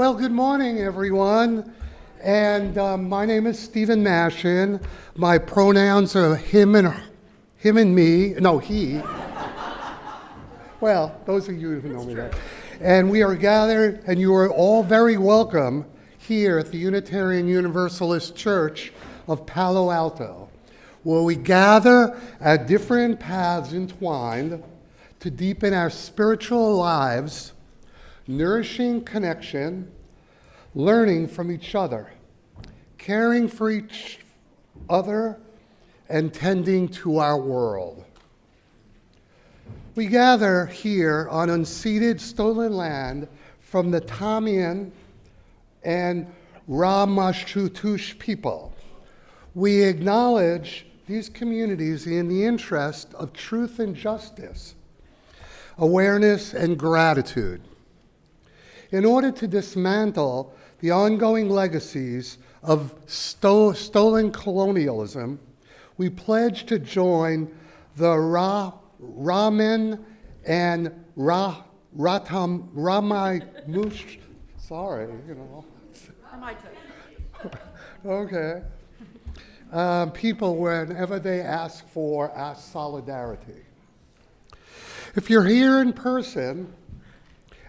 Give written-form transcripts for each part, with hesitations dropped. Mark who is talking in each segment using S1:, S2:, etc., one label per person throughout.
S1: Well, good morning, everyone. And my name is Stephen Mashin. My pronouns are him and me. No, he. Well, those of you who know me that. And we are gathered, and you are all very welcome here at the Unitarian Universalist Church of Palo Alto, where we gather at different paths entwined to deepen our spiritual lives, nourishing connection, learning from each other, caring for each other, and tending to our world. We gather here on unceded stolen land from the Tamian and Ramashutush people. We acknowledge these communities in the interest of truth and justice, awareness and gratitude. In order to dismantle the ongoing legacies of stolen colonialism, we pledge to join the Ramen and Ramamush. Sorry, Okay. People whenever they ask for our solidarity. If you're here in person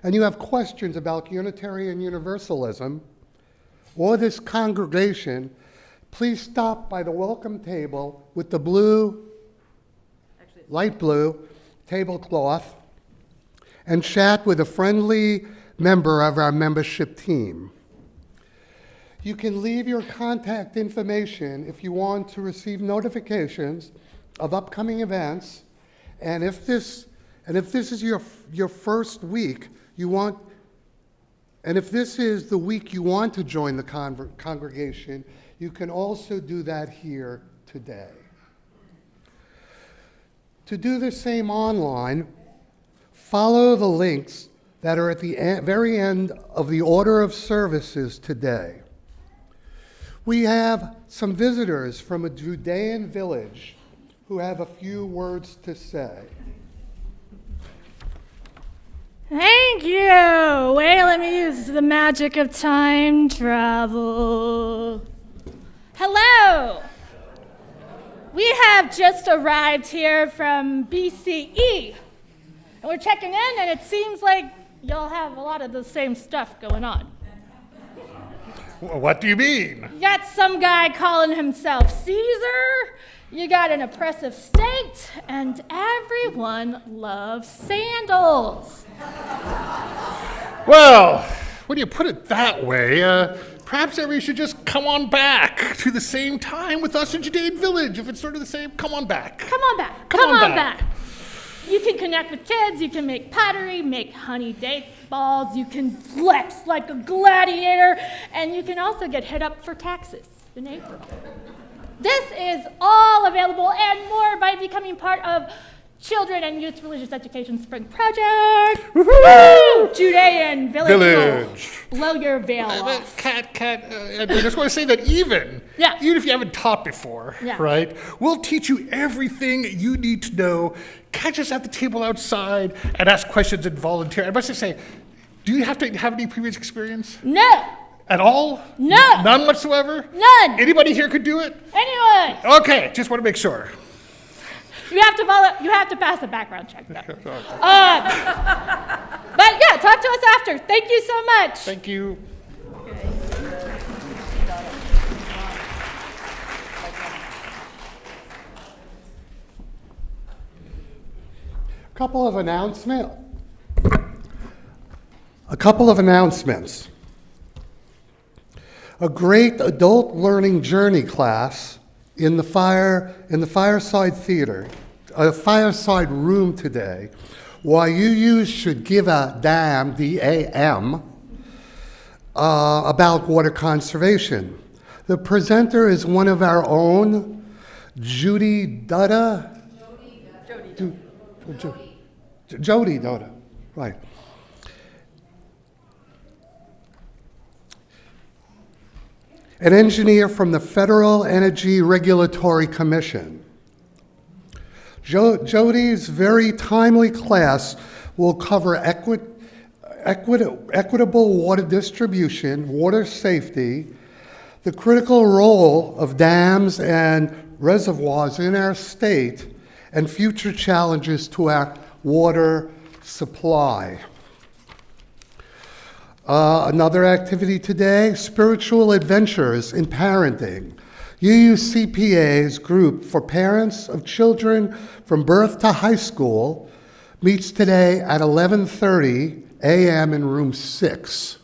S1: and you have questions about Unitarian Universalism or this congregation, please stop by the welcome table with the light blue tablecloth and chat with a friendly member of our membership team. You can leave your contact information if you want to receive notifications of upcoming events, and if this is your first week, if this is the week you want to join the congregation, you can also do that here today. To do the same online, follow the links that are at the very end of the order of services today. We have some visitors from a Judean village who have a few words to say.
S2: Thank you. Wait, let me use the magic of time travel. Hello. We have just arrived here from BCE, and we're checking in, and it seems like y'all have a lot of the same stuff going on.
S3: What do you mean?
S2: You got some guy calling himself Caesar, you got an oppressive state, and everyone loves sandals.
S3: Well, when you put it that way, perhaps everybody should just come on back to the same time with us in Judean Village. If it's sort of the same, come on back.
S2: Come on back. You can connect with kids, you can make pottery, make honey date balls, you can flex like a gladiator, and you can also get hit up for taxes in April. This is all available and more by becoming part of Children and Youth Religious Education Spring Project. Woo! Judean Village. Blow your veil off.
S3: Kat, I just want to say that even if you haven't taught before, right, we'll teach you everything you need to know. Catch us at the table outside and ask questions and volunteer. I must just say, do you have to have any previous experience?
S2: No.
S3: At all?
S2: No.
S3: None whatsoever?
S2: None.
S3: Anybody here could do it?
S2: Anyone.
S3: Okay, just want to make sure.
S2: You have to pass a background check, though. But yeah, talk to us after. Thank you so much.
S3: Thank you.
S1: A couple of announcements. A great adult learning journey class in the Fireside Theater, a Fireside Room today. Why UUs should give a damn, D-A-M, about water conservation. The presenter is one of our own, Jody Dutta, right. An engineer from the Federal Energy Regulatory Commission. Jody's very timely class will cover equitable water distribution, water safety, the critical role of dams and reservoirs in our state, and future challenges to our water supply. Another activity today, spiritual adventures in parenting. UUCPA's group for parents of children from birth to high school meets today at 11:30 a.m. in room 6.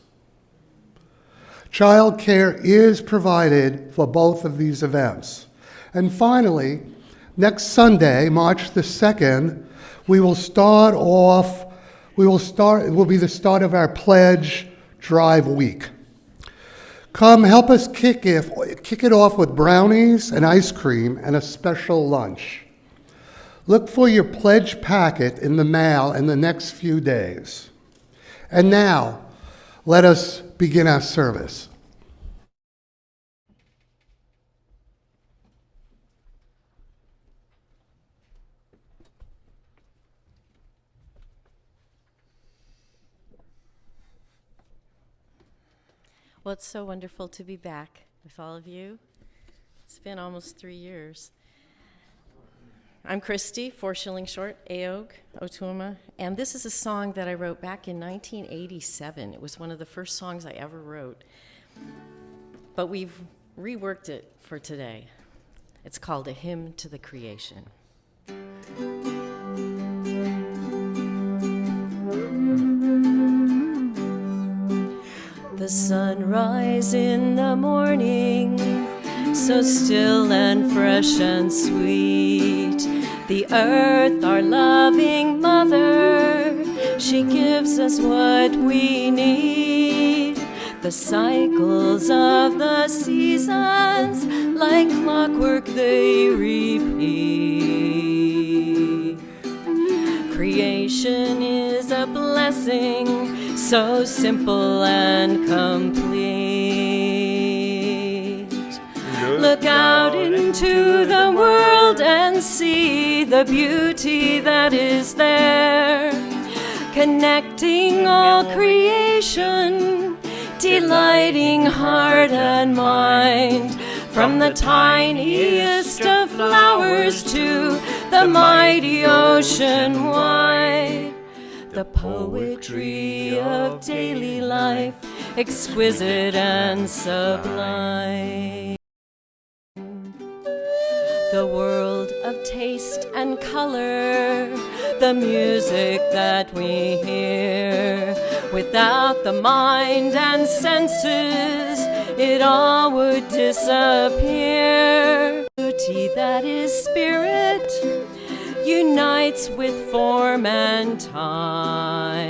S1: Childcare is provided for both of these events. And finally, next Sunday, March the 2nd, it will be the start of our Pledge Drive Week. Come help us kick it off with brownies and ice cream and a special lunch. Look for your pledge packet in the mail in the next few days. And now, let us begin our service.
S4: Well, it's so wonderful to be back with all of you. It's been almost 3 years. I'm Christy, 4 shilling short, Aog, Otuma, and this is a song that I wrote back in 1987. It was one of the first songs I ever wrote, but we've reworked it for today. It's called A Hymn to the Creation. The sunrise in the morning, so still and fresh and sweet. The earth, our loving mother, she gives us what we need. The cycles of the seasons, like clockwork they repeat. Creation is a blessing, so simple and complete. Look out into the world and see the beauty that is there, connecting all creation, delighting heart and mind, from the tiniest of flowers to the mighty ocean wide. The poetry of daily life, exquisite and sublime. The world of taste and color, the music that we hear. Without the mind and senses, it all would disappear. Beauty that is spirit unites with form and time,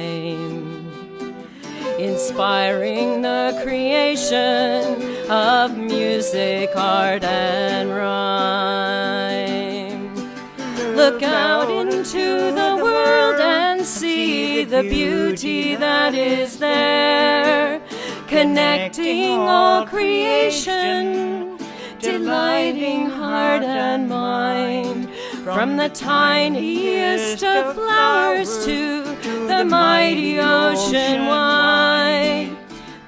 S4: inspiring the creation of music, art, and rhyme. Look out into the world and see the beauty that is there, connecting all creation, delighting heart and mind, from the tiniest of flowers to the mighty ocean wide.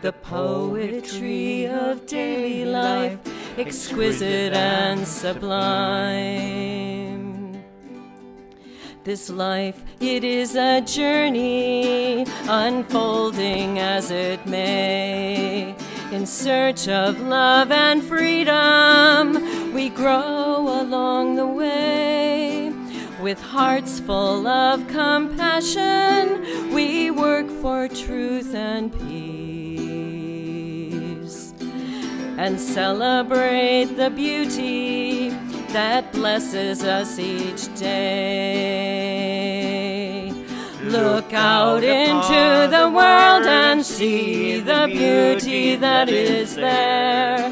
S4: The poetry of daily life, exquisite and sublime. This life, it is a journey, unfolding as it may. In search of love and freedom, we grow along the way. With hearts full of compassion, we work for truth and peace, and celebrate the beauty that blesses us each day. Look out into the world and see the beauty that is there,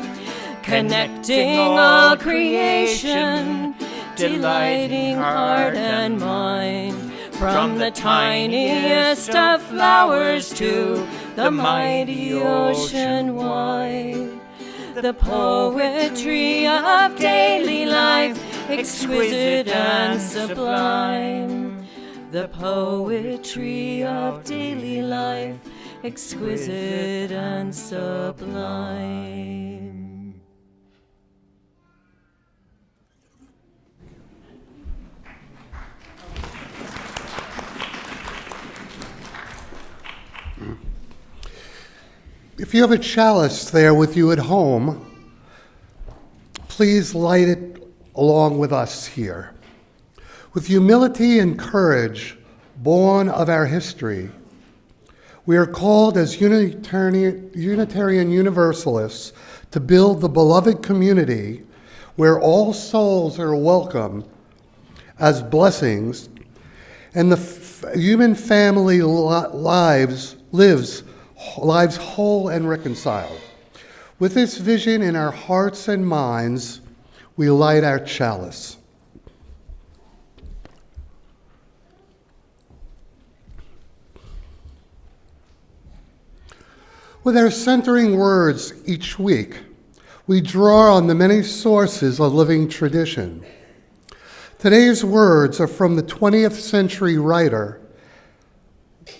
S4: connecting all creation, delighting heart and mind, from the tiniest of flowers to the mighty ocean wide. The poetry of daily life, exquisite and sublime. The poetry of daily life, exquisite and sublime.
S1: If you have a chalice there with you at home, please light it along with us here. With humility and courage, born of our history, we are called as Unitarian Universalists to build the beloved community where all souls are welcome as blessings, and the human family lives whole and reconciled. With this vision in our hearts and minds, we light our chalice. With our centering words each week, we draw on the many sources of living tradition. Today's words are from the 20th century writer,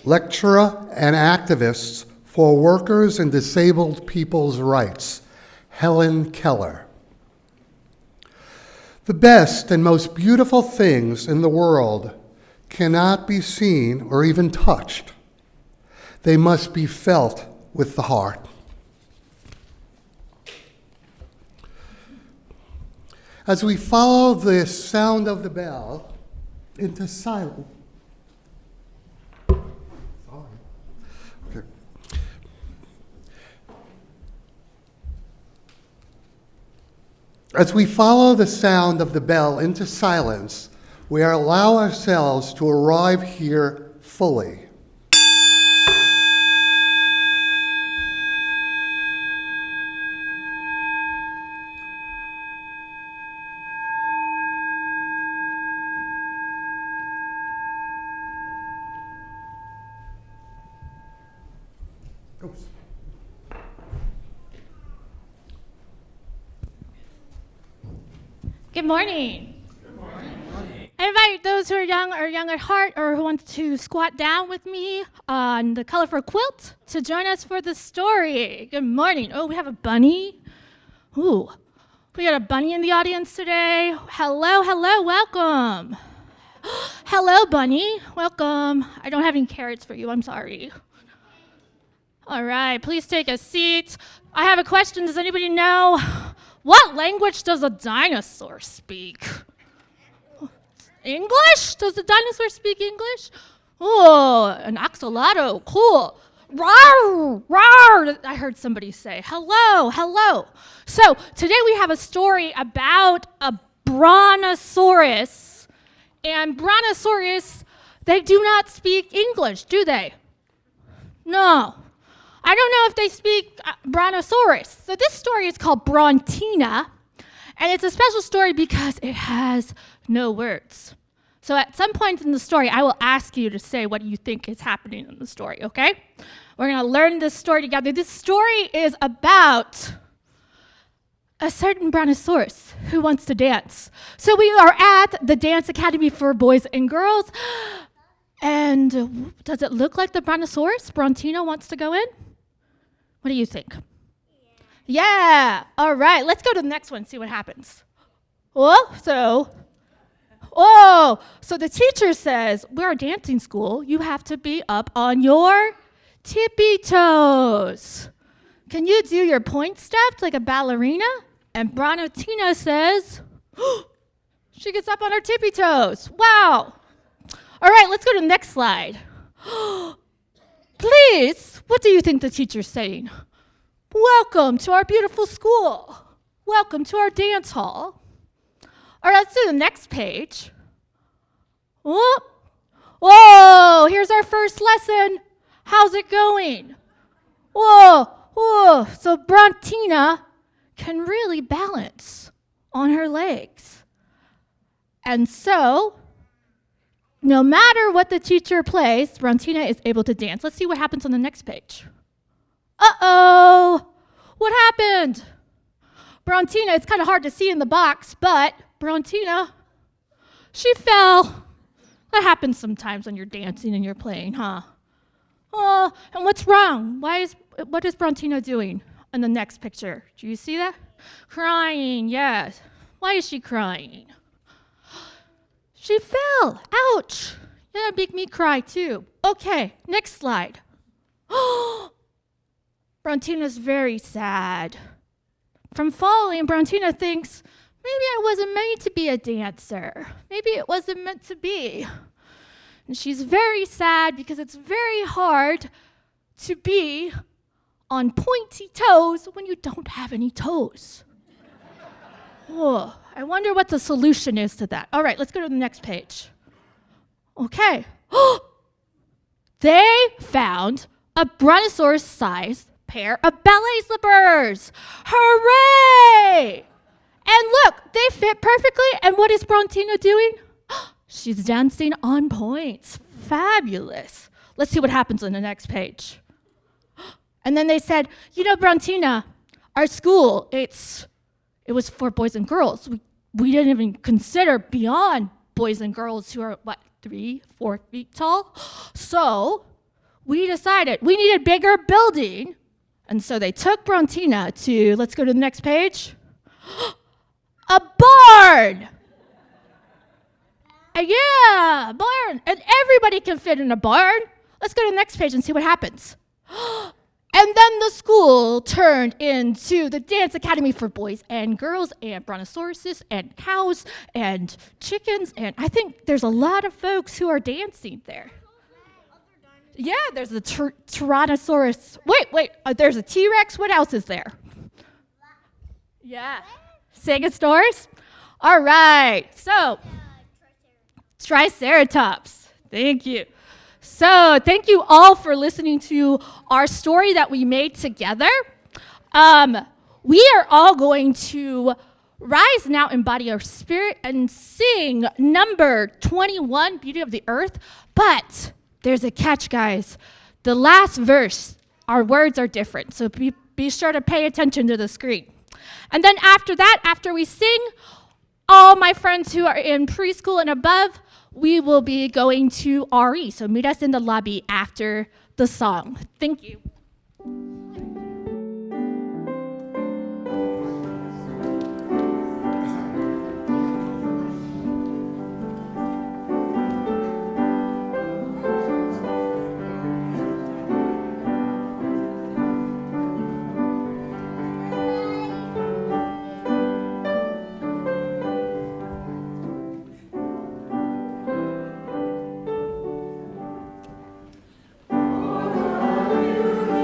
S1: lecturer, and activist for workers and disabled people's rights, Helen Keller. The best and most beautiful things in the world cannot be seen or even touched. They must be felt with the heart. As we follow the sound of the bell into silence, As we follow the sound of the bell into silence, we allow ourselves to arrive here fully. Oops.
S2: Good morning. Good morning. I invite those who are young or young at heart or who want to squat down with me on the colorful quilt to join us for the story. Good morning. Oh, we have a bunny. Ooh, we got a bunny in the audience today. Hello, welcome. Hello, bunny. Welcome. I don't have any carrots for you. I'm sorry. All right, please take a seat. I have a question. Does anybody know what language does a dinosaur speak? English? Does the dinosaur speak English? Oh, an axolotl. Cool. Rawr, rawr, I heard somebody say. Hello. So today we have a story about a brontosaurus. And brontosaurus, they do not speak English, do they? No. I don't know if they speak brontosaurus. So this story is called Brontina, and it's a special story because it has no words. So at some point in the story, I will ask you to say what you think is happening in the story, okay? We're going to learn this story together. This story is about a certain brontosaurus who wants to dance. So we are at the Dance Academy for Boys and Girls, and does it look like the brontosaurus, Brontina, wants to go in? What do you think? Yeah. All right. Let's go to the next one, see what happens. So the teacher says, we're a dancing school. You have to be up on your tippy toes. Can you do your point steps like a ballerina? And Brontina says, she gets up on her tippy toes. Wow. All right, let's go to the next slide. Please, what do you think the teacher's saying? Welcome to our beautiful school. Welcome to our dance hall. All right, let's do the next page. Whoa, here's our first lesson. How's it going? Whoa, so Brontina can really balance on her legs. And so, no matter what the teacher plays, Brontina is able to dance. Let's see what happens on the next page. Uh-oh, what happened? Brontina, it's kind of hard to see in the box, but Brontina, she fell. That happens sometimes when you're dancing and you're playing, huh? Oh, and what's wrong? What is Brontina doing in the next picture? Do you see that? Crying, yes. Why is she crying? She fell. Ouch. Yeah, make me cry too. Okay, next slide. Brontina's very sad. From falling, Brontina thinks, maybe I wasn't made to be a dancer. Maybe it wasn't meant to be. And she's very sad because it's very hard to be on pointy toes when you don't have any toes. Oh, I wonder what the solution is to that. All right, let's go to the next page. Okay. They found a brontosaurus-sized pair of ballet slippers. Hooray! And look, they fit perfectly. And what is Brontina doing? She's dancing on points. Fabulous. Let's see what happens on the next page. And then they said, Brontina, our school, it was for boys and girls. We didn't even consider beyond boys and girls who are, 3, 4 feet tall? So we decided we need a bigger building. And so they took Brontina to, let's go to the next page, a barn. Yeah, barn. And everybody can fit in a barn. Let's go to the next page and see what happens. And then the school turned into the dance academy for boys and girls and brontosauruses and cows and chickens. And I think there's a lot of folks who are dancing there. Yeah, there's a Tyrannosaurus. Wait, there's a T-Rex. What else is there? Yeah. Stegosaurus? All right. So, Triceratops. Thank you. So, thank you all for listening to our story that we made together. We are all going to rise now in body or spirit and sing number 21, Beauty of the Earth. But there's a catch, guys. The last verse, our words are different. So be sure to pay attention to the screen. And then after that, after we sing, all my friends who are in preschool and above, we will be going to RE. So meet us in the lobby after the song. Thank you.
S5: What are you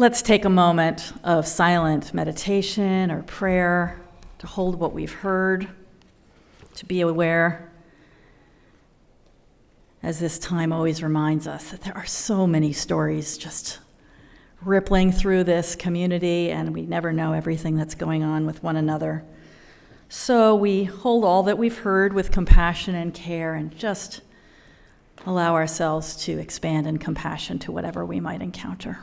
S5: Let's take a moment of silent meditation or prayer to hold what we've heard, to be aware, as this time always reminds us that there are so many stories just rippling through this community, and we never know everything that's going on with one another. So we hold all that we've heard with compassion and care and just allow ourselves to expand in compassion to whatever we might encounter.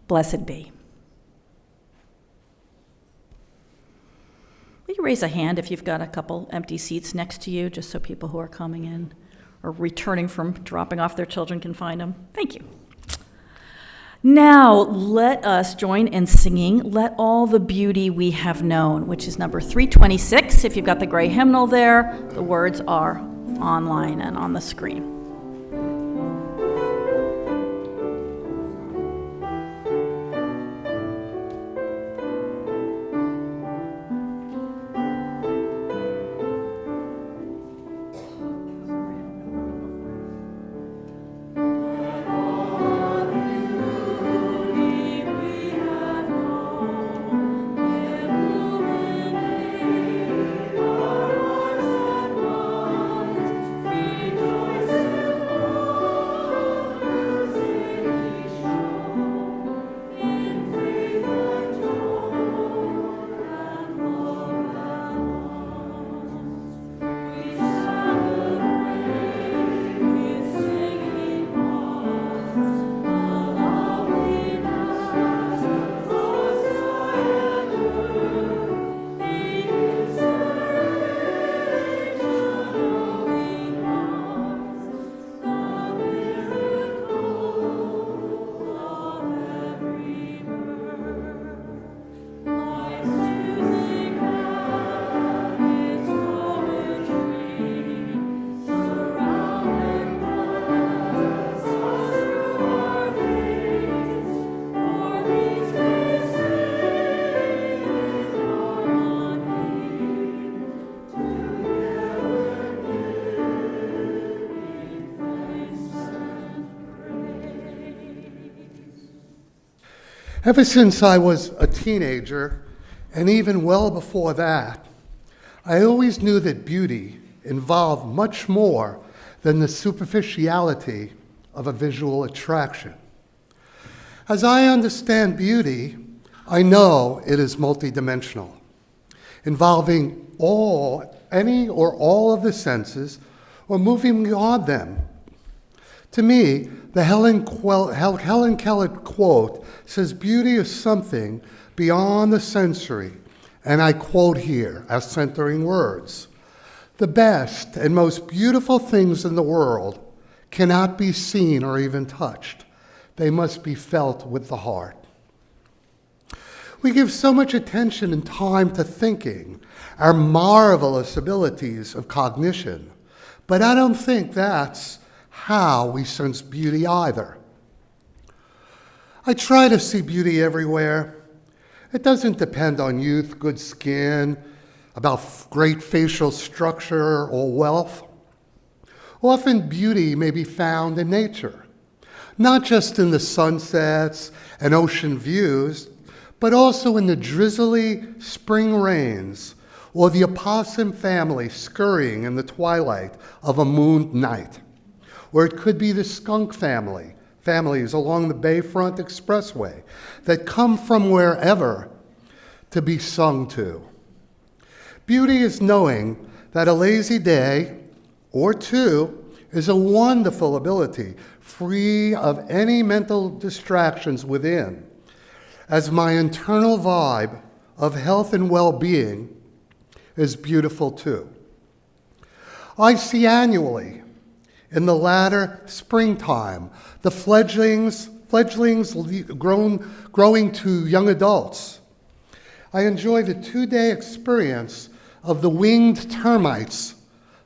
S5: Blessed be. Will you raise a hand if you've got a couple empty seats next to you, just so people who are coming in or returning from dropping off their children can find them? Thank you. Now, let us join in singing Let All the Beauty We Have Known, which is number 326. If you've got the gray hymnal there, the words are online and on the screen.
S1: Ever since I was a teenager, and even well before that, I always knew that beauty involved much more than the superficiality of a visual attraction. As I understand beauty, I know it is multidimensional, involving any or all of the senses, or moving beyond them. To me, the Helen Keller quote says beauty is something beyond the sensory, and I quote here as centering words: "The best and most beautiful things in the world cannot be seen or even touched. They must be felt with the heart." We give so much attention and time to thinking, our marvelous abilities of cognition, but I don't think that's how we sense beauty either. I try to see beauty everywhere. It doesn't depend on youth, good skin, about great facial structure or wealth. Often beauty may be found in nature, not just in the sunsets and ocean views, but also in the drizzly spring rains or the opossum family scurrying in the twilight of a mooned night. Or it could be the skunk families along the Bayfront Expressway that come from wherever to be sung to. Beauty is knowing that a lazy day or two is a wonderful ability, free of any mental distractions within, as my internal vibe of health and well-being is beautiful too. I see annually, in the latter springtime, the fledglings growing to young adults. I enjoy the 2-day experience of the winged termites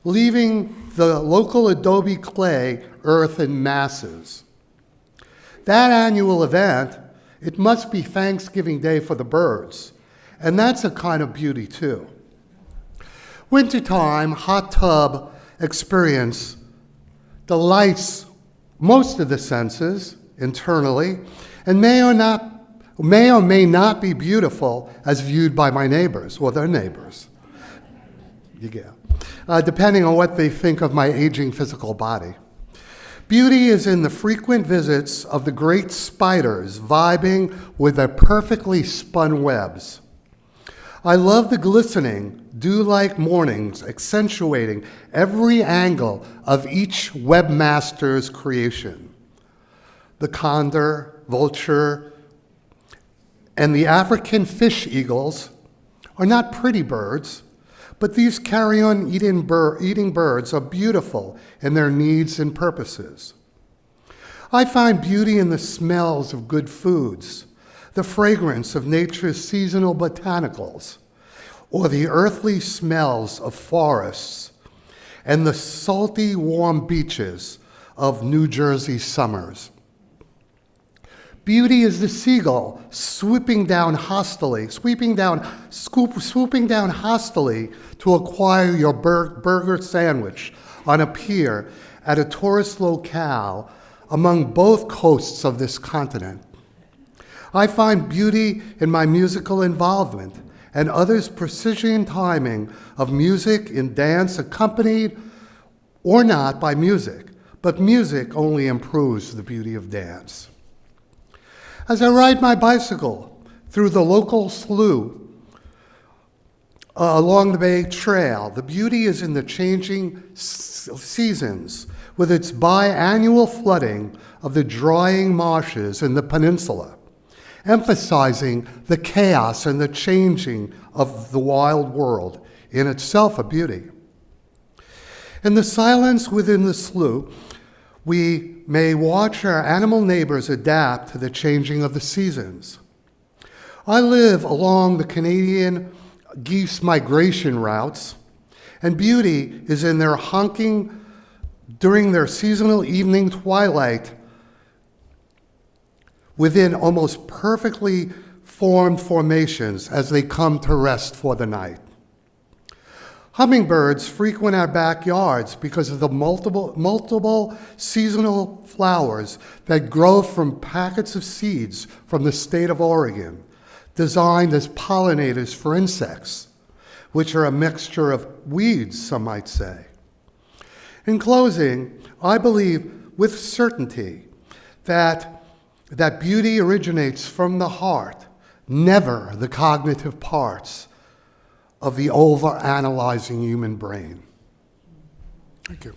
S1: leaving the local adobe clay earth in masses. That annual event, it must be Thanksgiving Day for the birds, and that's a kind of beauty too. Wintertime hot tub experience delights most of the senses internally and may or may not be beautiful as viewed by my neighbors or their neighbors. Depending on what they think of my aging physical body. Beauty is in the frequent visits of the great spiders vibing with their perfectly spun webs. I love the glistening, dew-like mornings accentuating every angle of each webmaster's creation. The condor, vulture, and the African fish eagles are not pretty birds, but these carrion eating birds are beautiful in their needs and purposes. I find beauty in the smells of good foods, the fragrance of nature's seasonal botanicals, or the earthly smells of forests, and the salty, warm beaches of New Jersey summers. Beauty is the seagull swooping down hastily to acquire your burger sandwich on a pier at a tourist locale among both coasts of this continent. I find beauty in my musical involvement and others' precision timing of music in dance accompanied or not by music, but music only improves the beauty of dance. As I ride my bicycle through the local slough along the Bay Trail, the beauty is in the changing seasons with its biannual flooding of the drying marshes in the peninsula, emphasizing the chaos and the changing of the wild world, in itself a beauty. In the silence within the slough, we may watch our animal neighbors adapt to the changing of the seasons. I live along the Canadian geese migration routes, and beauty is in their honking during their seasonal evening twilight within almost perfectly formed formations as they come to rest for the night. Hummingbirds frequent our backyards because of the multiple seasonal flowers that grow from packets of seeds from the state of Oregon, designed as pollinators for insects, which are a mixture of weeds, some might say. In closing, I believe with certainty that beauty originates from the heart, never the cognitive parts of the over-analyzing human brain. Thank you.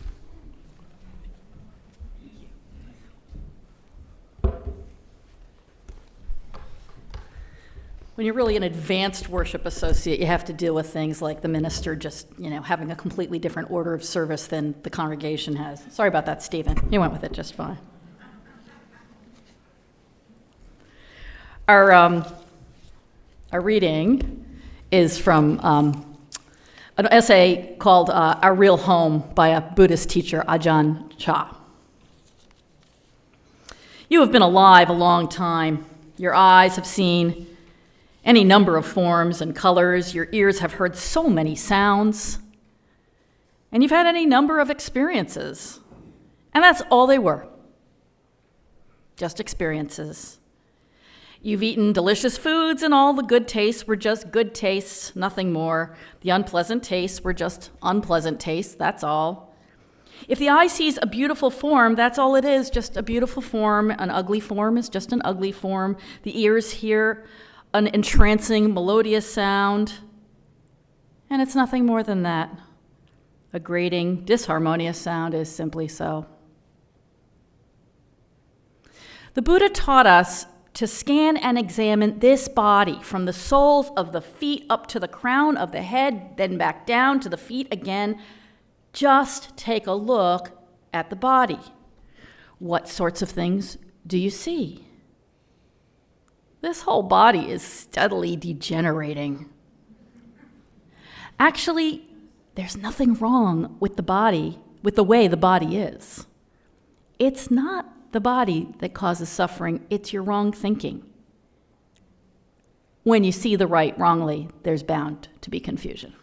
S5: When you're really an advanced worship associate, you have to deal with things like the minister just, having a completely different order of service than the congregation has. Sorry about that, Stephen. You went with it just fine. Our reading is from an essay called Our Real Home by a Buddhist teacher, Ajahn Chah. You have been alive a long time. Your eyes have seen any number of forms and colors. Your ears have heard so many sounds. And you've had any number of experiences. And that's all they were. Just experiences. You've eaten delicious foods, and all the good tastes were just good tastes, nothing more. The unpleasant tastes were just unpleasant tastes, that's all. If the eye sees a beautiful form, that's all it is, just a beautiful form. An ugly form is just an ugly form. The ears hear an entrancing, melodious sound, and it's nothing more than that. A grating, disharmonious sound is simply so. The Buddha taught us to scan and examine this body from the soles of the feet up to the crown of the head, then back down to the feet again. Just take a look at the body. What sorts of things do you see? This whole body is steadily degenerating. Actually, there's nothing wrong with the body, with the way the body is. It's not the body that causes suffering, it's your wrong thinking. When you see the right wrongly, there's bound to be confusion.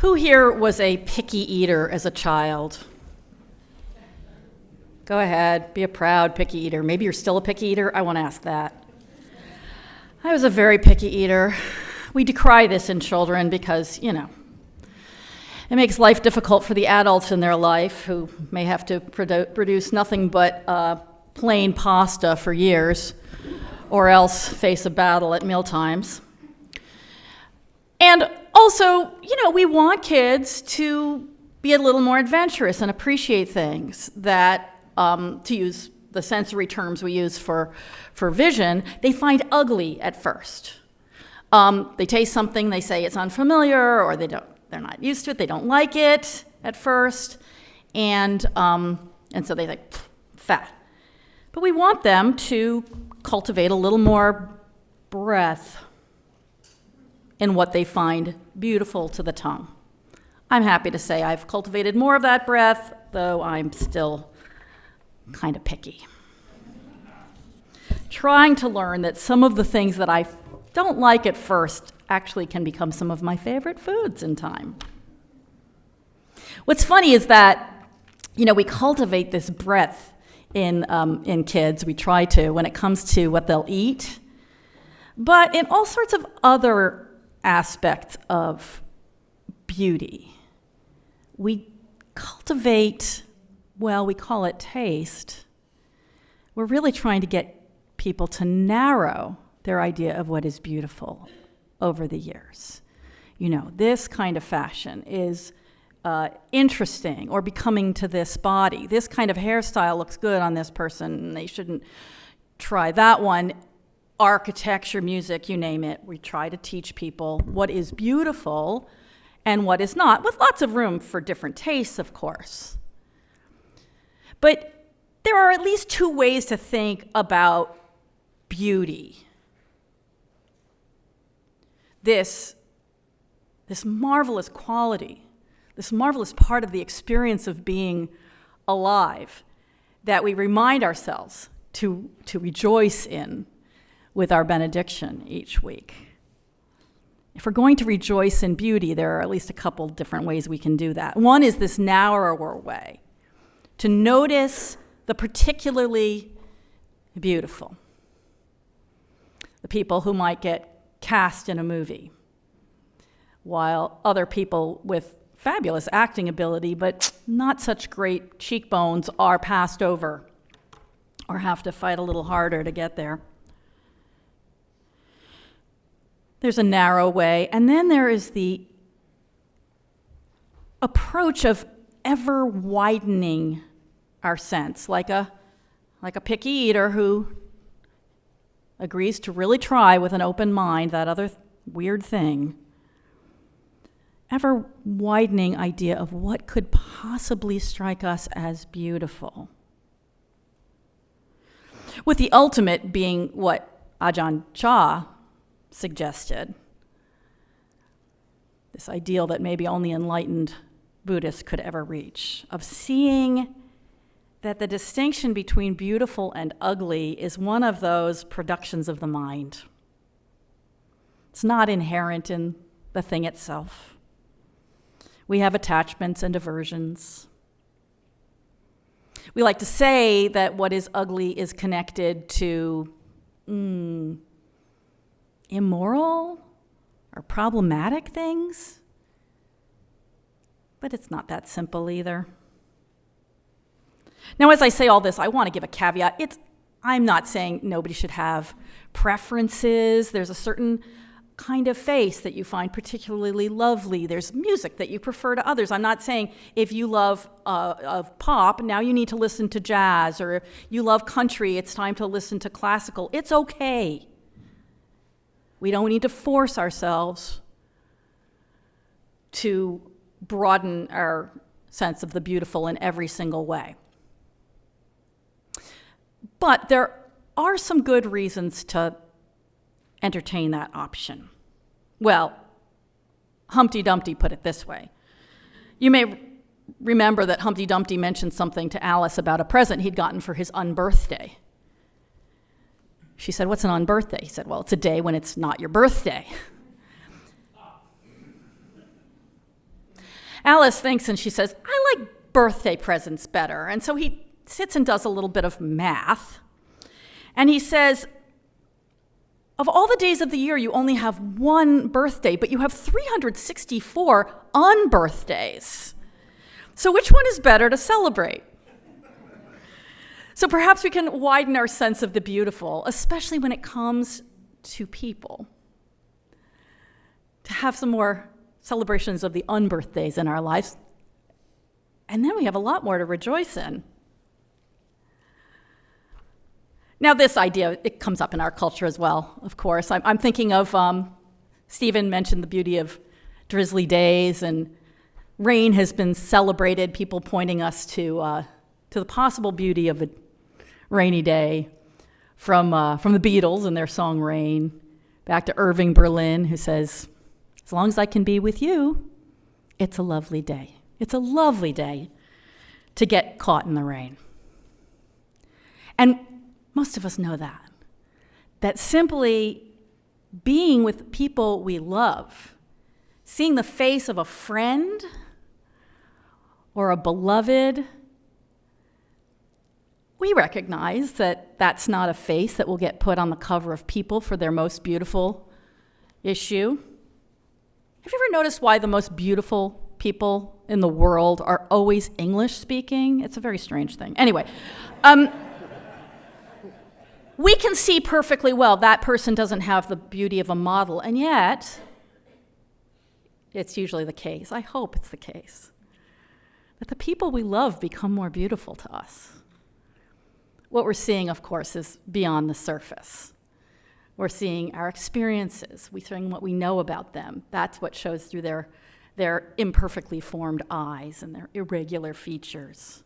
S5: Who here was a picky eater as a child? Go ahead, be a proud picky eater. Maybe you're still a picky eater. I want to ask that. I was a very picky eater. We decry this in children because, it makes life difficult for the adults in their life who may have to produce nothing but plain pasta for years or else face a battle at mealtimes. And also, we want kids to be a little more adventurous and appreciate things that, to use the sensory terms we use for vision, they find ugly at first. They taste something, they say it's unfamiliar, or they're not used to it, they don't like it at first, and so they think, fat. But we want them to cultivate a little more breadth in what they find beautiful to the tongue. I'm happy to say I've cultivated more of that breadth, though I'm still kind of picky. Trying to learn that some of the things that I don't like at first actually can become some of my favorite foods in time. What's funny is that, we cultivate this breadth in kids. We try to when it comes to what they'll eat, but in all sorts of other aspects of beauty, we cultivate, we call it taste. We're really trying to get people to narrow their idea of what is beautiful over the years. This kind of fashion is interesting or becoming to this body. This kind of hairstyle looks good on this person. They shouldn't try that one. Architecture, music, you name it. We try to teach people what is beautiful and what is not, with lots of room for different tastes, of course. But there are at least two ways to think about beauty. This marvelous quality, this marvelous part of the experience of being alive that we remind ourselves to rejoice in with our benediction each week. If we're going to rejoice in beauty, there are at least a couple different ways we can do that. One is this narrower way, to notice the particularly beautiful, the people who might get cast in a movie, while other people with fabulous acting ability but not such great cheekbones are passed over or have to fight a little harder to get there. There's a narrow way, and then there is the approach of ever widening our sense, like a picky eater who agrees to really try with an open mind that other weird thing. Ever widening idea of what could possibly strike us as beautiful. With the ultimate being what Ajahn Chah suggested, this ideal that maybe only enlightened Buddhists could ever reach, of seeing that the distinction between beautiful and ugly is one of those productions of the mind. It's not inherent in the thing itself. We have attachments and aversions. We like to say that what is ugly is connected to immoral or problematic things, but it's not that simple either. Now, as I say all this, I want to give a caveat. I'm not saying nobody should have preferences. There's a certain kind of face that you find particularly lovely. There's music that you prefer to others. I'm not saying if you love of pop, now you need to listen to jazz, or if you love country, it's time to listen to classical. It's okay. We don't need to force ourselves to broaden our sense of the beautiful in every single way. But there are some good reasons to entertain that option. Well, Humpty Dumpty put it this way. You may remember that Humpty Dumpty mentioned something to Alice about a present he'd gotten for his unbirthday. She said, "What's an unbirthday?" He said, "Well, it's a day when it's not your birthday." Alice thinks and she says, I like birthday presents better. And so he sits and does a little bit of math. And he says, of all the days of the year, you only have one birthday, but you have 364 unbirthdays. So which one is better to celebrate? So perhaps we can widen our sense of the beautiful, especially when it comes to people. To have some more celebrations of the unbirthdays in our lives. And then we have a lot more to rejoice in. Now, this idea, it comes up in our culture as well, of course. I'm thinking of, Stephen mentioned the beauty of drizzly days, and rain has been celebrated, people pointing us to the possible beauty of a rainy day, from the Beatles and their song Rain, back to Irving Berlin, who says, as long as I can be with you, it's a lovely day. It's a lovely day to get caught in the rain. And most of us know that simply being with people we love, seeing the face of a friend or a beloved, we recognize that that's not a face that will get put on the cover of People for their most beautiful issue. Have you ever noticed why the most beautiful people in the world are always English speaking? It's a very strange thing. Anyway, we can see perfectly well that person doesn't have the beauty of a model, and yet it's usually the case, I hope it's the case, that the people we love become more beautiful to us. What we're seeing, of course, is beyond the surface. We're seeing our experiences. We're seeing what we know about them. That's what shows through their imperfectly formed eyes and their irregular features.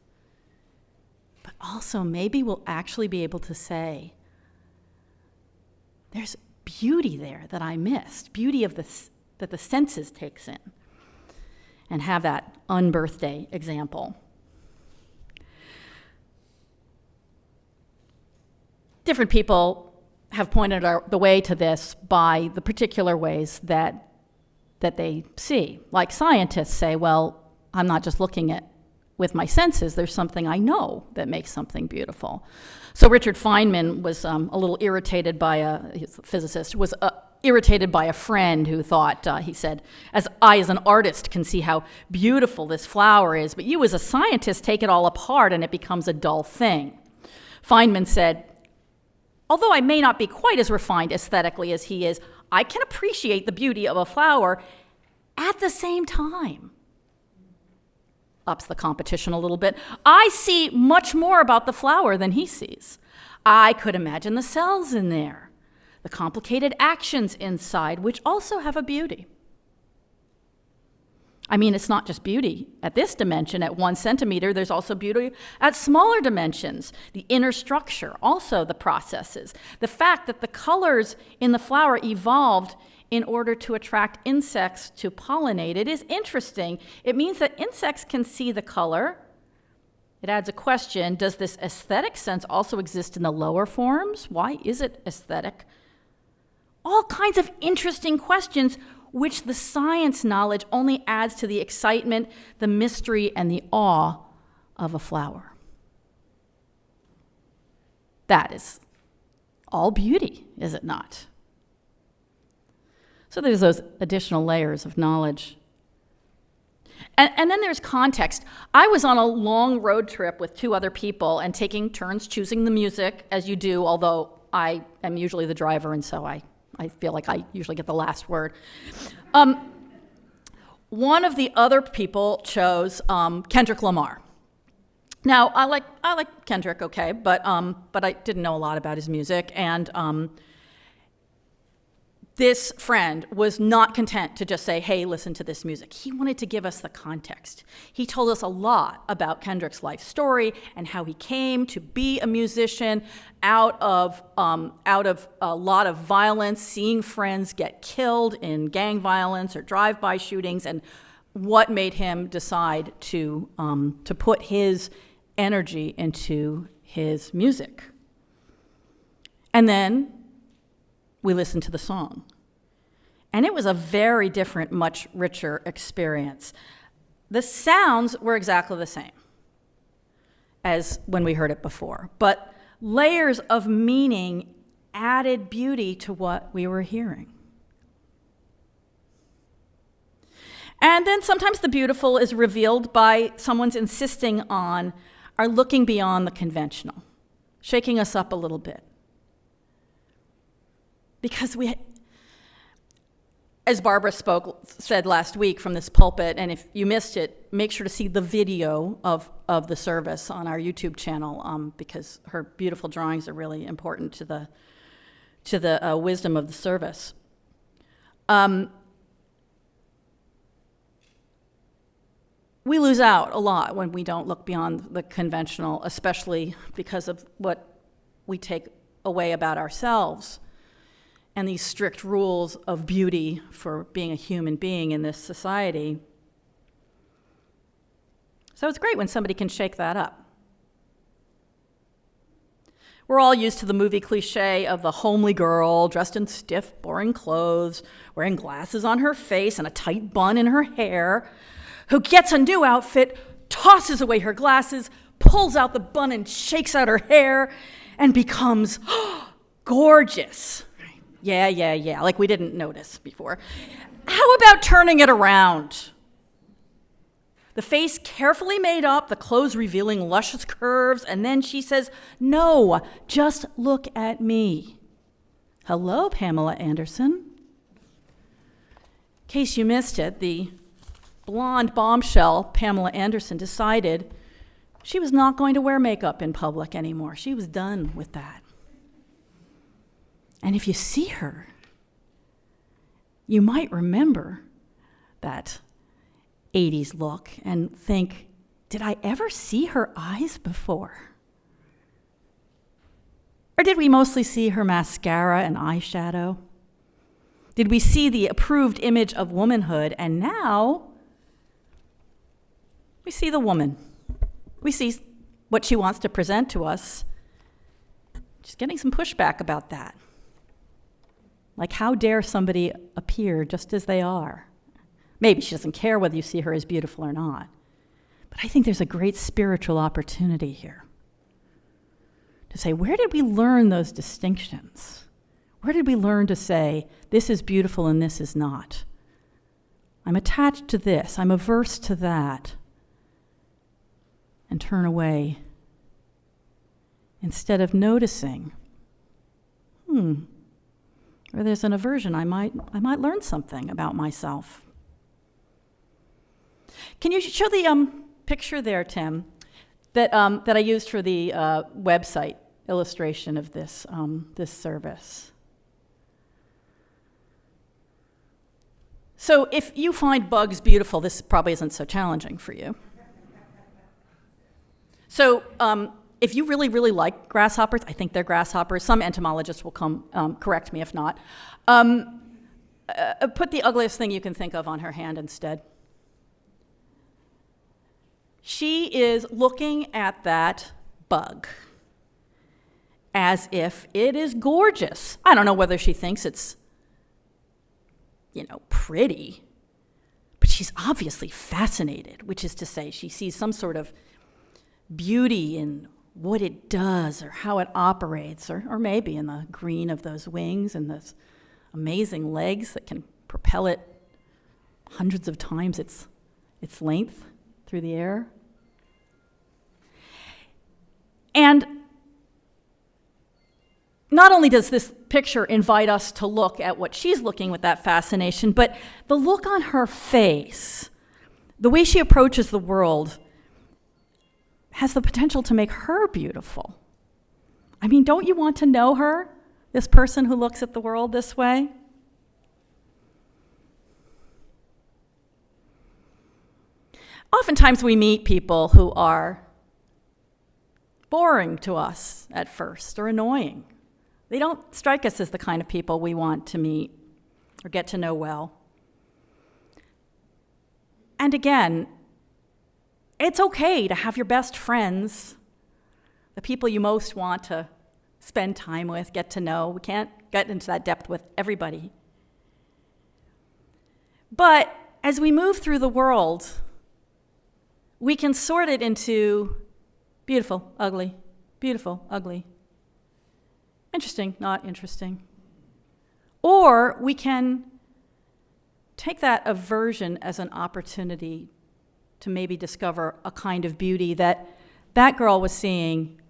S5: But also, maybe we'll actually be able to say, there's beauty there that I missed, beauty of that the senses takes in, and have that unbirthday example. Different people have pointed the way to this by the particular ways that they see. Like scientists say, well, I'm not just looking at with my senses, there's something I know that makes something beautiful. So Richard Feynman was a little irritated by he's a physicist, was irritated by a friend who thought, he said, as an artist can see how beautiful this flower is, but you as a scientist take it all apart and it becomes a dull thing. Feynman said, although I may not be quite as refined aesthetically as he is, I can appreciate the beauty of a flower at the same time. Ups the competition a little bit. I see much more about the flower than he sees. I could imagine the cells in there, the complicated actions inside, which also have a beauty. I mean, it's not just beauty at this dimension, at 1 centimeter, there's also beauty at smaller dimensions. The inner structure, also the processes. The fact that the colors in the flower evolved in order to attract insects to pollinate it is interesting. It means that insects can see the color. It adds a question, does this aesthetic sense also exist in the lower forms? Why is it aesthetic? All kinds of interesting questions which the science knowledge only adds to the excitement, the mystery, and the awe of a flower. That is all beauty, is it not? So there's those additional layers of knowledge. And then there's context. I was on a long road trip with 2 other people and taking turns choosing the music, as you do, although I am usually the driver, and so I feel like I usually get the last word. One of the other people chose Kendrick Lamar. Now, I like Kendrick, okay, but I didn't know a lot about his music, and this friend was not content to just say, hey, listen to this music. He wanted to give us the context. He told us a lot about Kendrick's life story and how he came to be a musician out of a lot of violence, seeing friends get killed in gang violence or drive-by shootings, and what made him decide to put his energy into his music. And then we listened to the song. And it was a very different, much richer experience. The sounds were exactly the same as when we heard it before, but layers of meaning added beauty to what we were hearing. And then sometimes the beautiful is revealed by someone's insisting on our looking beyond the conventional, shaking us up a little bit. Because as Barbara said last week from this pulpit, and if you missed it, make sure to see the video of the service on our YouTube channel, because her beautiful drawings are really important to the wisdom of the service. We lose out a lot when we don't look beyond the conventional, especially because of what we take away about ourselves and these strict rules of beauty for being a human being in this society. So it's great when somebody can shake that up. We're all used to the movie cliche of the homely girl dressed in stiff, boring clothes, wearing glasses on her face and a tight bun in her hair, who gets a new outfit, tosses away her glasses, pulls out the bun and shakes out her hair, and becomes gorgeous. Yeah, like we didn't notice before. How about turning it around? The face carefully made up, the clothes revealing luscious curves, and then she says, "No, just look at me." Hello, Pamela Anderson. In case you missed it, the blonde bombshell, Pamela Anderson, decided she was not going to wear makeup in public anymore. She was done with that. And if you see her, you might remember that 80s look and think, did I ever see her eyes before? Or did we mostly see her mascara and eyeshadow? Did we see the approved image of womanhood, and now we see the woman? We see what she wants to present to us. She's getting some pushback about that. Like, how dare somebody appear just as they are? Maybe she doesn't care whether you see her as beautiful or not. But I think there's a great spiritual opportunity here to say, where did we learn those distinctions? Where did we learn to say, this is beautiful and this is not? I'm attached to this, I'm averse to that, and turn away instead of noticing, where there's an aversion, I might learn something about myself. Can you show the picture there, Tim, that I used for the website illustration of this service? So if you find bugs beautiful, this probably isn't so challenging for you. So if you really, really like grasshoppers, I think they're grasshoppers. Some entomologists will come correct me if not. Put the ugliest thing you can think of on her hand instead. She is looking at that bug as if it is gorgeous. I don't know whether she thinks it's, pretty, but she's obviously fascinated, which is to say she sees some sort of beauty in what it does or how it operates, or maybe in the green of those wings and those amazing legs that can propel it hundreds of times its length through the air. And not only does this picture invite us to look at what she's looking with that fascination, but the look on her face, the way she approaches the world, has the potential to make her beautiful. I mean, don't you want to know her, this person who looks at the world this way? Oftentimes we meet people who are boring to us at first or annoying. They don't strike us as the kind of people we want to meet or get to know well. And again, it's okay to have your best friends, the people you most want to spend time with, get to know. We can't get into that depth with everybody. But as we move through the world, we can sort it into beautiful, ugly, beautiful, ugly, interesting, not interesting. Or we can take that aversion as an opportunity to maybe discover a kind of beauty that girl was seeing,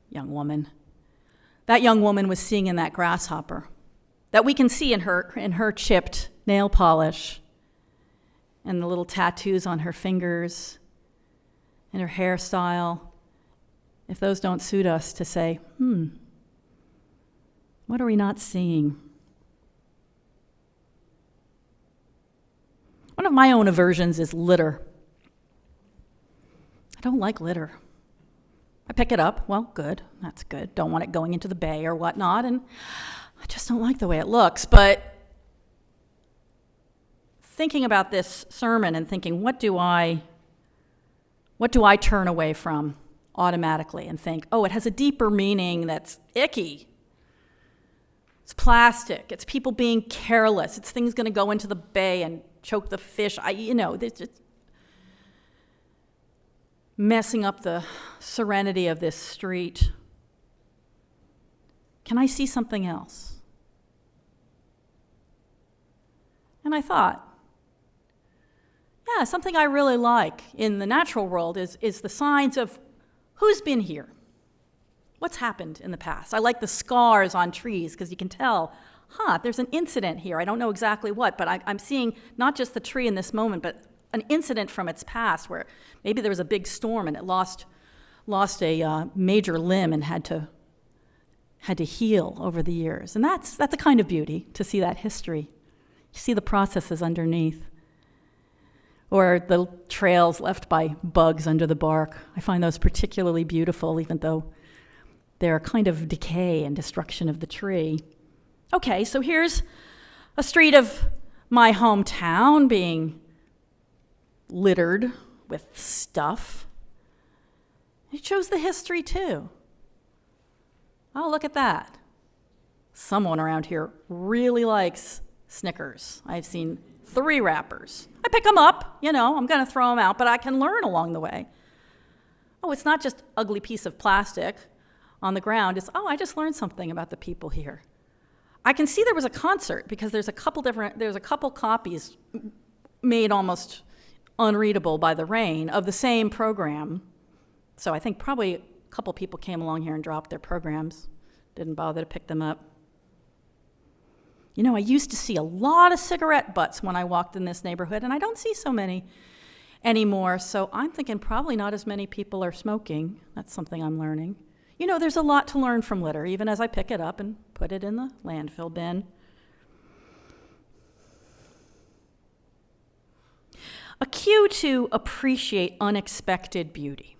S5: young woman. That young woman was seeing in that grasshopper, that we can see in her chipped nail polish and the little tattoos on her fingers and her hairstyle. If those don't suit us, to say, what are we not seeing? One of my own aversions is litter. I don't like litter. I pick it up, well, good, that's good. Don't want it going into the bay or whatnot, and I just don't like the way it looks. But thinking about this sermon and thinking, what do I turn away from automatically and think, oh, it has a deeper meaning that's icky. It's plastic. It's people being careless. It's things going to go into the bay and choke the fish. They're just messing up the serenity of this street. Can I see something else? And I thought, yeah, something I really like in the natural world is the signs of who's been here. What's happened in the past? I like the scars on trees because you can tell, there's an incident here. I don't know exactly what, but I'm seeing not just the tree in this moment, but an incident from its past where maybe there was a big storm and it lost a major limb and had to heal over the years. And that's a kind of beauty, to see that history. You see the processes underneath. Or the trails left by bugs under the bark. I find those particularly beautiful, even though they're a kind of decay and destruction of the tree. Okay, so here's a street of my hometown being littered with stuff. It shows the history too. Oh, look at that. Someone around here really likes Snickers. I've seen 3 wrappers. I pick them up, I'm going to throw them out, but I can learn along the way. Oh, it's not just ugly piece of plastic on the ground. It's, I just learned something about the people here. I can see there was a concert because there's a couple copies made almost unreadable by the rain of the same program. So I think probably a couple people came along here and dropped their programs, didn't bother to pick them up. I used to see a lot of cigarette butts when I walked in this neighborhood, and I don't see so many anymore. So I'm thinking probably not as many people are smoking. That's something I'm learning. There's a lot to learn from litter, even as I pick it up and put it in the landfill bin. A cue to appreciate unexpected beauty,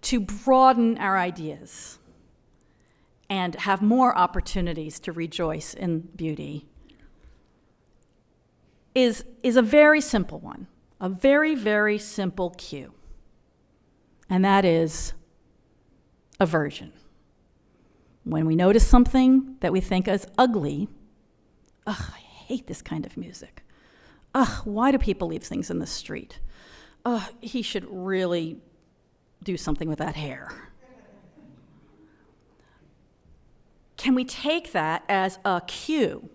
S5: to broaden our ideas, and have more opportunities to rejoice in beauty is a very simple one, a very, very simple cue. And that is aversion. When we notice something that we think is ugly, I hate this kind of music. Why do people leave things in the street? He should really do something with that hair. Can we take that as a cue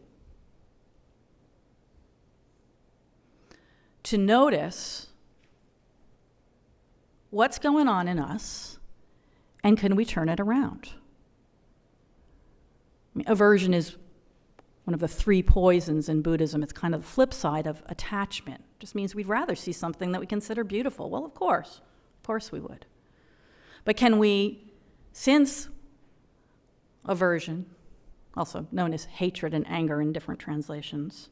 S5: to notice what's going on in us, and can we turn it around? Aversion is one of the 3 poisons in Buddhism. It's kind of the flip side of attachment. It just means we'd rather see something that we consider beautiful. Well, of course we would. But can we, since aversion, also known as hatred and anger in different translations,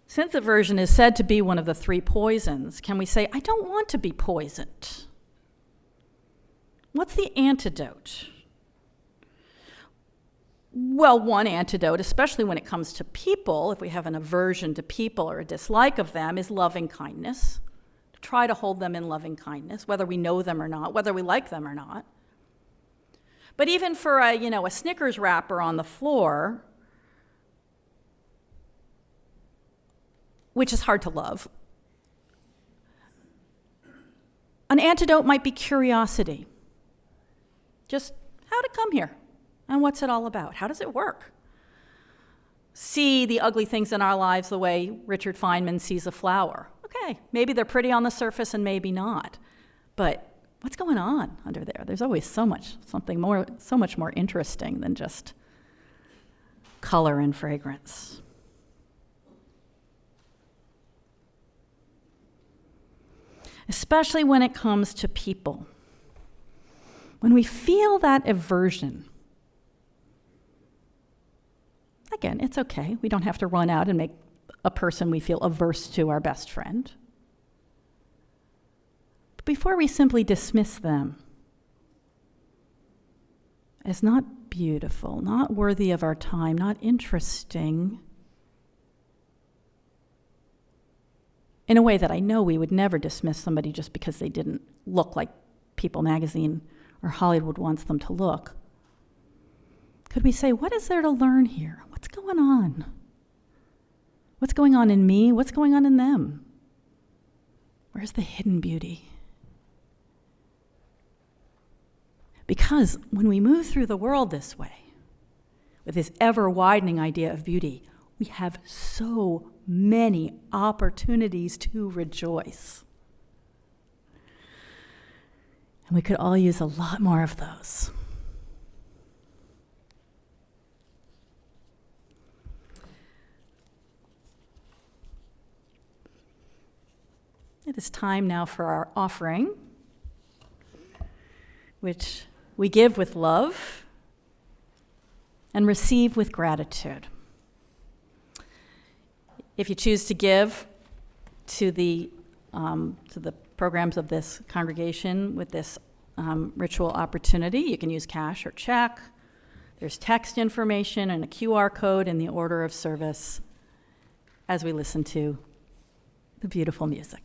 S5: since aversion is said to be one of the 3 poisons, can we say, I don't want to be poisoned? What's the antidote? Well, one antidote, especially when it comes to people, if we have an aversion to people or a dislike of them, is loving kindness. Try to hold them in loving kindness, whether we know them or not, whether we like them or not. But even for a Snickers wrapper on the floor, which is hard to love. An antidote might be curiosity. Just how'd it come here? And what's it all about? How does it work? See the ugly things in our lives the way Richard Feynman sees a flower. Okay, maybe they're pretty on the surface and maybe not. But what's going on under there? There's always so much more interesting than just color and fragrance. Especially when it comes to people. When we feel that aversion, again, it's okay. We don't have to run out and make a person we feel averse to our best friend. But before we simply dismiss them as not beautiful, not worthy of our time, not interesting, in a way that I know we would never dismiss somebody just because they didn't look like People magazine or Hollywood wants them to look. Could we say, what is there to learn here? What's going on? What's going on in me? What's going on in them? Where's the hidden beauty? Because when we move through the world this way, with this ever-widening idea of beauty, we have so many opportunities to rejoice. And we could all use a lot more of those. It is time now for our offering, which we give with love and receive with gratitude. If you choose to give to the programs of this congregation with this ritual opportunity, you can use cash or check. There's text information and a QR code in the order of service as we listen to the beautiful music.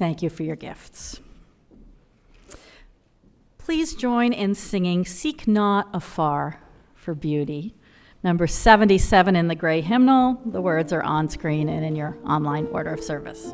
S5: Thank you for your gifts. Please join in singing Seek Not Afar for Beauty, number 77 in the gray hymnal. The words are on screen and in your online order of service.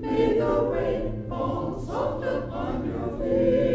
S6: May the rain fall soft upon your face.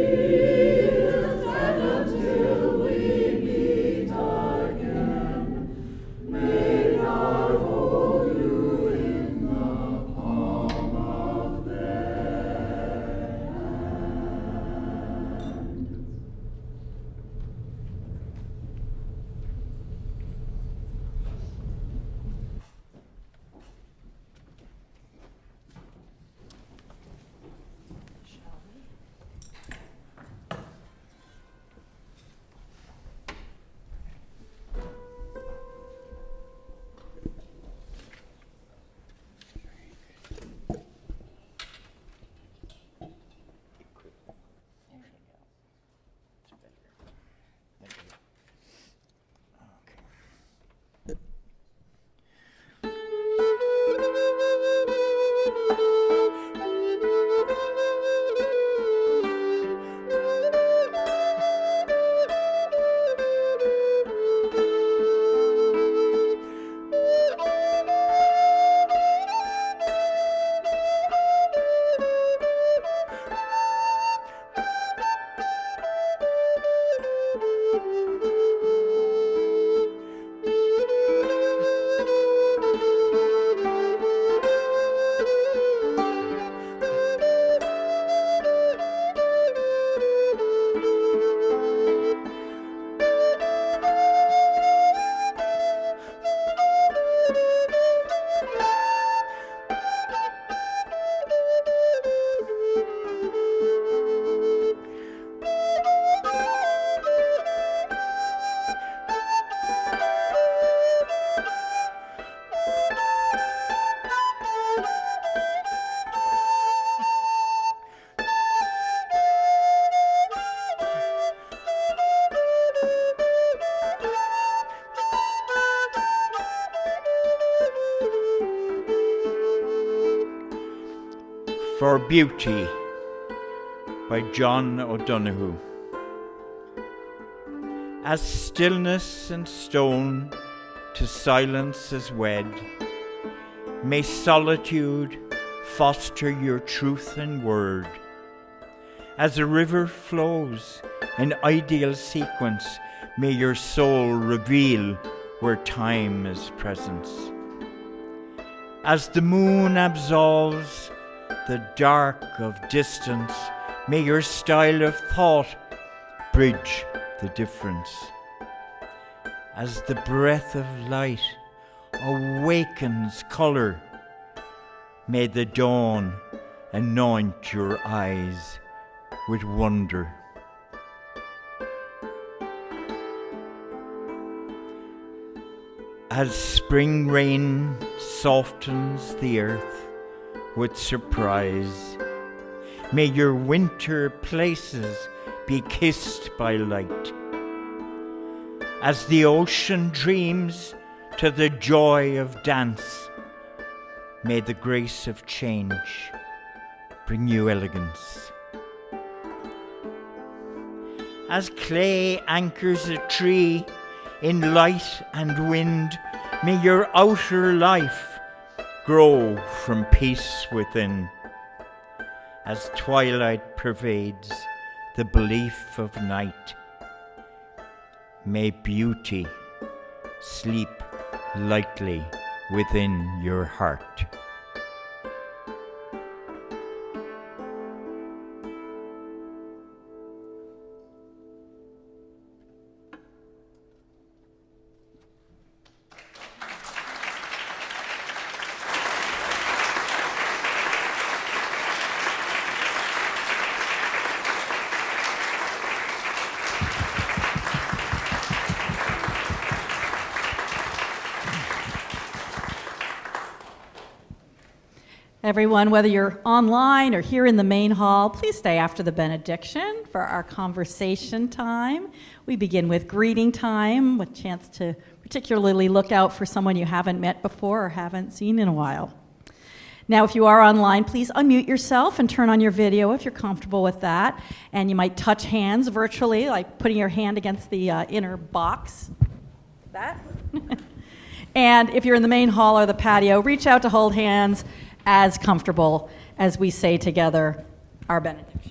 S6: for Beauty by John O'Donoghue. As stillness and stone to silence is wed, may solitude foster your truth and word. As a river flows in ideal sequence, may your soul reveal where time is presence. As the moon absolves the dark of distance, may your style of thought bridge the difference. As the breath of light awakens color, may the dawn anoint your eyes with wonder. As spring rain softens the earth with surprise, may your winter places be kissed by light. As the ocean dreams to the joy of dance, may the grace of change bring you elegance. As clay anchors a tree in light and wind, may your outer life grow from peace within. As twilight pervades the belief of night, may beauty sleep lightly within your heart.
S5: Everyone, whether you're online or here in the main hall, please stay after the benediction for our conversation time. We begin with greeting time, with a chance to particularly look out for someone you haven't met before or haven't seen in a while. Now, if you are online, please unmute yourself and turn on your video if you're comfortable with that. And you might touch hands virtually, like putting your hand against the inner box. That. And if you're in the main hall or the patio, reach out to hold hands as comfortable as we say together our benediction.